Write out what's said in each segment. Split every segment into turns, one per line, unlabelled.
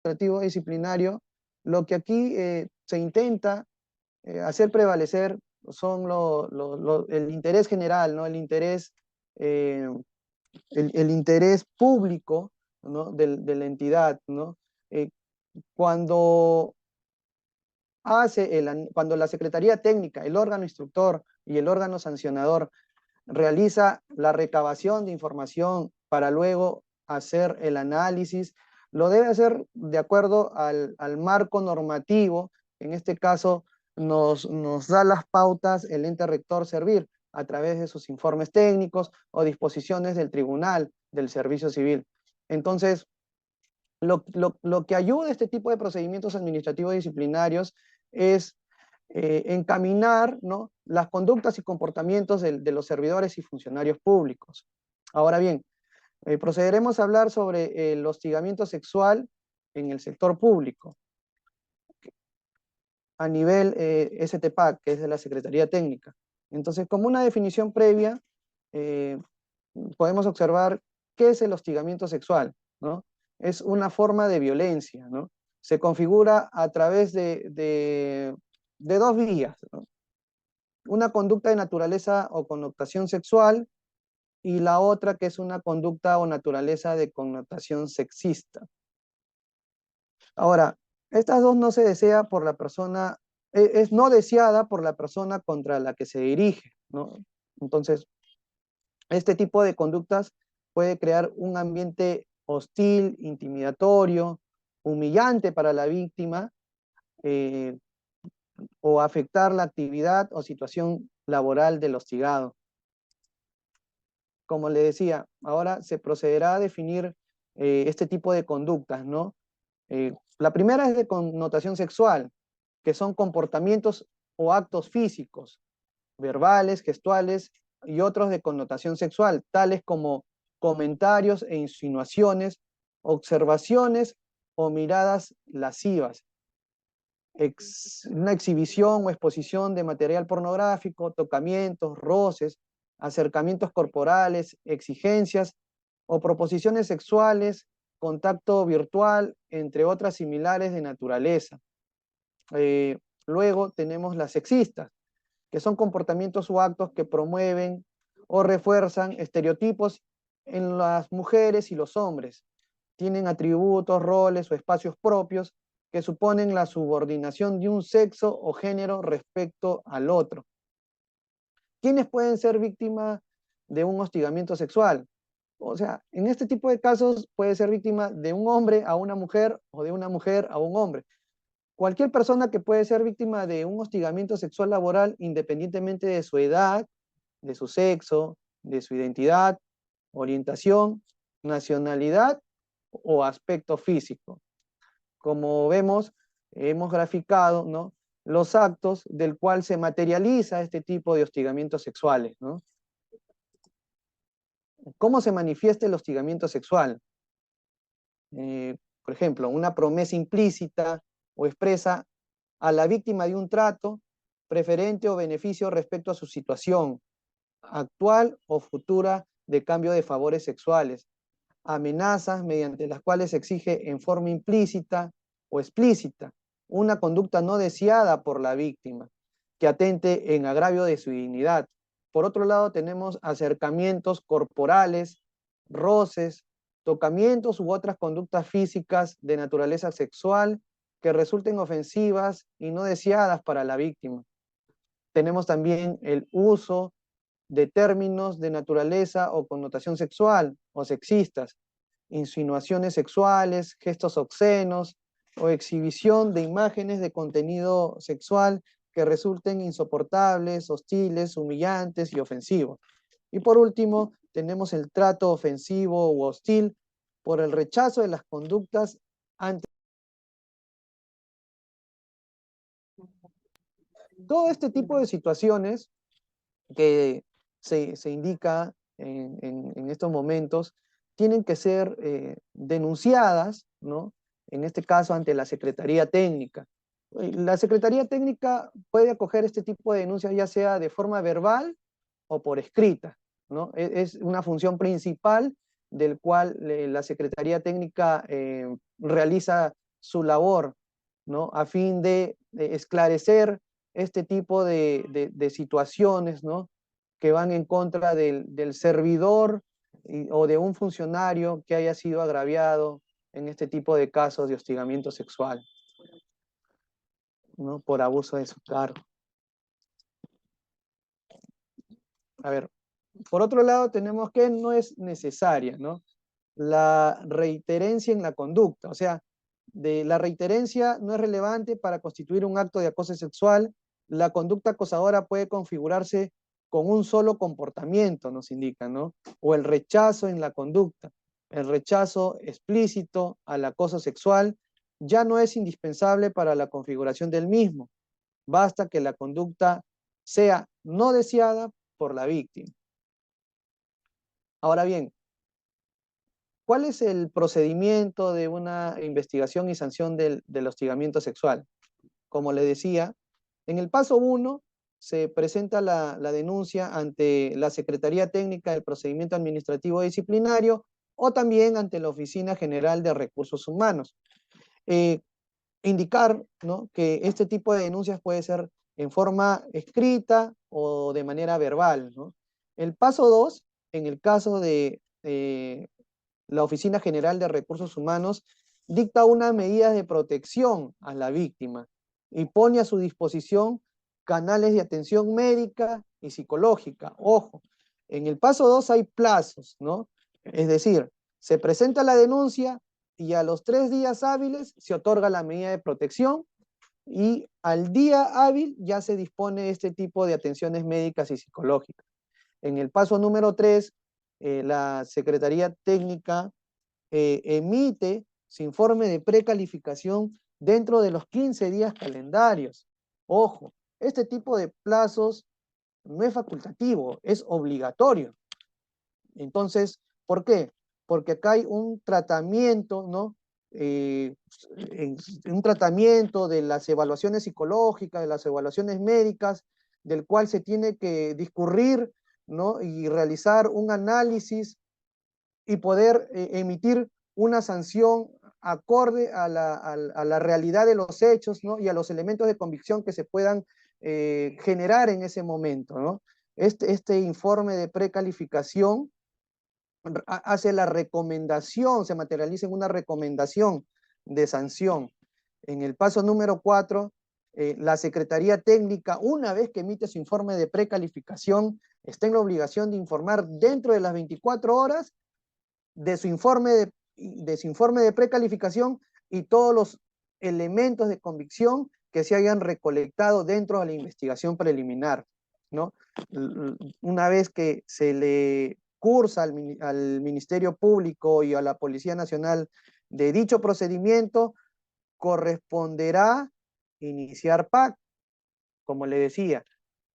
administrativo disciplinario, lo que aquí se intenta hacer prevalecer son el interés general, ¿no? Eh, el interés público, ¿no? De la entidad, ¿no? Eh, cuando cuando la Secretaría Técnica, el órgano instructor y el órgano sancionador realiza la recabación de información para luego hacer el análisis, lo debe hacer de acuerdo al marco normativo. En este caso nos da las pautas el ente rector servir a través de sus informes técnicos o disposiciones del tribunal del servicio civil. Entonces, lo que ayuda a este tipo de procedimientos administrativos disciplinarios es encaminar, ¿no?, las conductas y comportamientos de los servidores y funcionarios públicos. Ahora bien, procederemos a hablar sobre el hostigamiento sexual en el sector público a nivel STPAC, que es de la Secretaría Técnica. Entonces, como una definición previa, eh, podemos observar qué es el hostigamiento sexual, ¿no? Es una forma de violencia, ¿no? Se configura a través de dos vías, ¿no? Una conducta de naturaleza o connotación sexual y la otra que es una conducta o naturaleza de connotación sexista. Ahora, estas dos no se desea por la persona, es no deseada por la persona contra la que se dirige, ¿no? Entonces, este tipo de conductas puede crear un ambiente hostil, intimidatorio, humillante para la víctima, eh, o afectar la actividad o situación laboral del hostigado. Como le decía, ahora se procederá a definir este tipo de conductas, ¿no? La primera es de connotación sexual, que son comportamientos o actos físicos, verbales, gestuales y otros de connotación sexual, tales como comentarios e insinuaciones, observaciones o miradas lascivas, una exhibición o exposición de material pornográfico, tocamientos, roces, acercamientos corporales, exigencias o proposiciones sexuales, contacto virtual, entre otras similares de naturaleza. Eh, Luego tenemos las sexistas, que son comportamientos o actos que promueven o refuerzan estereotipos en las mujeres y los hombres. Tienen atributos, roles o espacios propios que suponen la subordinación de un sexo o género respecto al otro. ¿Quiénes pueden ser víctimas de un hostigamiento sexual? O sea, en este tipo de casos puede ser víctima de un hombre a una mujer o de una mujer a un hombre. Cualquier persona que puede ser víctima de un hostigamiento sexual laboral, independientemente de su edad, de su sexo, de su identidad, orientación, nacionalidad o aspecto físico. Como vemos, hemos graficado, ¿no?, los actos del cual se materializa este tipo de hostigamientos sexuales, ¿no? ¿Cómo se manifiesta el hostigamiento sexual? Por ejemplo, una promesa implícita o expresa a la víctima de un trato, preferente o beneficio respecto a su situación actual o futura de cambio de favores sexuales, amenazas mediante las cuales se exige en forma implícita o explícita una conducta no deseada por la víctima, que atente en agravio de su dignidad. Por otro lado, tenemos acercamientos corporales, roces, tocamientos u otras conductas físicas de naturaleza sexual que resulten ofensivas y no deseadas para la víctima. Tenemos también el uso de términos de naturaleza o connotación sexual o sexistas, insinuaciones sexuales, gestos obscenos o exhibición de imágenes de contenido sexual que resulten insoportables, hostiles, humillantes y ofensivos. Y por último, tenemos el trato ofensivo u hostil por el rechazo de las conductas ante todo este tipo de situaciones que se indica en estos momentos, tienen que ser denunciadas, ¿no?, en este caso ante la Secretaría Técnica. La Secretaría Técnica puede acoger este tipo de denuncias ya sea de forma verbal o por escrita, ¿no? Es una función principal del cual la Secretaría Técnica realiza su labor, ¿no? A fin de esclarecer este tipo de situaciones, ¿no? Que van en contra del servidor o de un funcionario que haya sido agraviado en este tipo de casos de hostigamiento sexual, ¿no? Por abuso de su cargo. A ver, por otro lado tenemos que no es necesaria, ¿no? La reiterencia en la conducta, o sea, la reiterencia no es relevante para constituir un acto de acoso sexual. La conducta acosadora puede configurarse con un solo comportamiento, nos indica, ¿no? O el rechazo en la conducta. El rechazo explícito al acoso sexual ya no es indispensable para la configuración del mismo. Basta que la conducta sea no deseada por la víctima. Ahora bien, ¿cuál es el procedimiento de una investigación y sanción del hostigamiento sexual? Como le decía, en el paso 1 se presenta la denuncia ante la Secretaría Técnica del Procedimiento Administrativo Disciplinario o también ante la Oficina General de Recursos Humanos. Indicar, ¿no?, que este tipo de denuncias puede ser en forma escrita o de manera verbal, ¿no? El paso 2, en el caso de la Oficina General de Recursos Humanos, dicta unas medidas de protección a la víctima y pone a su disposición canales de atención médica y psicológica. Ojo, en el paso 2 hay plazos, ¿no? Es decir, se presenta la denuncia y a los 3 días hábiles se otorga la medida de protección y al día hábil ya se dispone este tipo de atenciones médicas y psicológicas. En el paso número 3, la Secretaría Técnica emite su informe de precalificación dentro de los 15 días calendarios. Ojo, este tipo de plazos no es facultativo, es obligatorio. Entonces, ¿por qué? Porque acá hay un tratamiento, ¿no? Un tratamiento de las evaluaciones psicológicas, de las evaluaciones médicas, del cual se tiene que discurrir, ¿no? Y realizar un análisis y poder emitir una sanción acorde a la realidad de los hechos, ¿no? Y a los elementos de convicción que se puedan generar en ese momento, ¿no? Este informe de precalificación hace la recomendación, se materializa en una recomendación de sanción. En el paso número 4, la Secretaría Técnica, una vez que emite su informe de precalificación, está en la obligación de informar dentro de las 24 horas de su informe de precalificación y todos los elementos de convicción que se hayan recolectado dentro de la investigación preliminar, ¿no? Una vez que se le cursa al Ministerio Público y a la Policía Nacional de dicho procedimiento, corresponderá iniciar PAC, como le decía,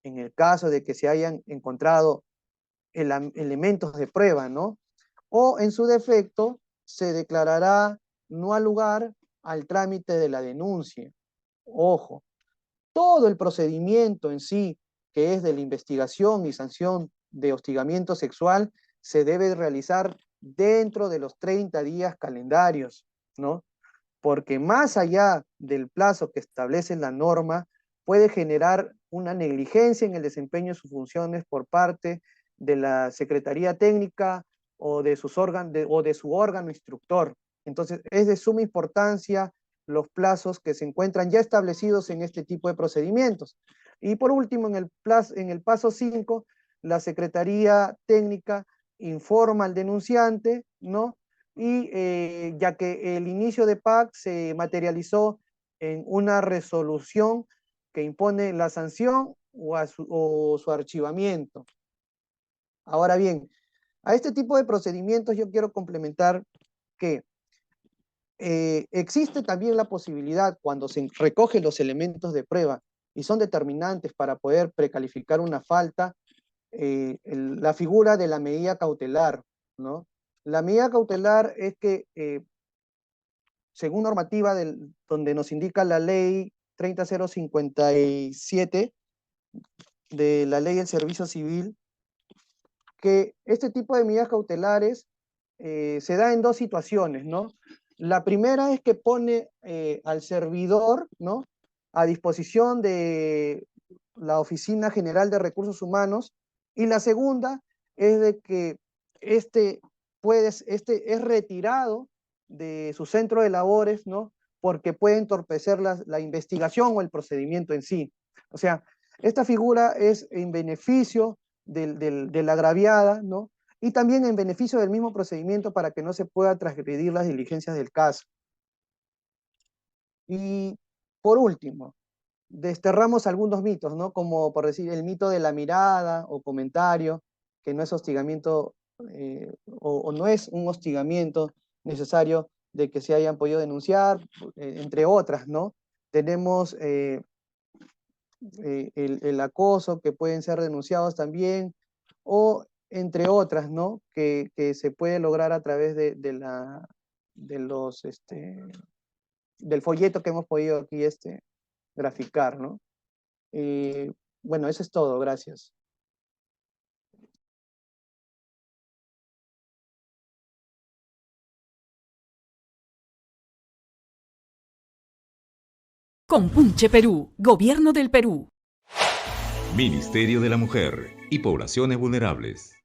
en el caso de que se hayan encontrado elementos de prueba, ¿no? O en su defecto, se declarará no al lugar al trámite de la denuncia. Ojo, todo el procedimiento en sí, que es de la investigación y sanción de hostigamiento sexual, se debe realizar dentro de los 30 días calendarios, ¿no? Porque más allá del plazo que establece la norma, puede generar una negligencia en el desempeño de sus funciones por parte de la Secretaría Técnica o de su órgano instructor. Entonces, es de suma importancia los plazos que se encuentran ya establecidos en este tipo de procedimientos. Y por último, en el paso 5, la Secretaría Técnica informa al denunciante, ¿no? Y ya que el inicio de PAC se materializó en una resolución que impone la sanción o su archivamiento. Ahora bien, a este tipo de procedimientos yo quiero complementar que existe también la posibilidad, cuando se recogen los elementos de prueba y son determinantes para poder precalificar una falta, la figura de la medida cautelar, ¿no? La medida cautelar es que, según normativa donde nos indica la ley 30057 de la ley del servicio civil, que este tipo de medidas cautelares se da en dos situaciones, ¿no? La primera es que pone al servidor, ¿no?, a disposición de la Oficina General de Recursos Humanos, y la segunda es de que este, este es retirado de su centro de labores, ¿no?, porque puede entorpecer la investigación o el procedimiento en sí. O sea, esta figura es en beneficio de la agraviada, ¿no?, y también en beneficio del mismo procedimiento para que no se pueda transgredir las diligencias del caso. Y por último, desterramos algunos mitos, ¿no? Como por decir el mito de la mirada o comentario, que no es hostigamiento o no es un hostigamiento necesario de que se hayan podido denunciar, entre otras, ¿no? Tenemos el acoso, que pueden ser denunciados también, o entre otras, ¿no? Que se puede lograr a través de los, del folleto que hemos podido aquí graficar, ¿no? Eh, bueno, eso es todo, gracias.
Compunche Perú, Gobierno del Perú.
Ministerio de la Mujer y Poblaciones Vulnerables.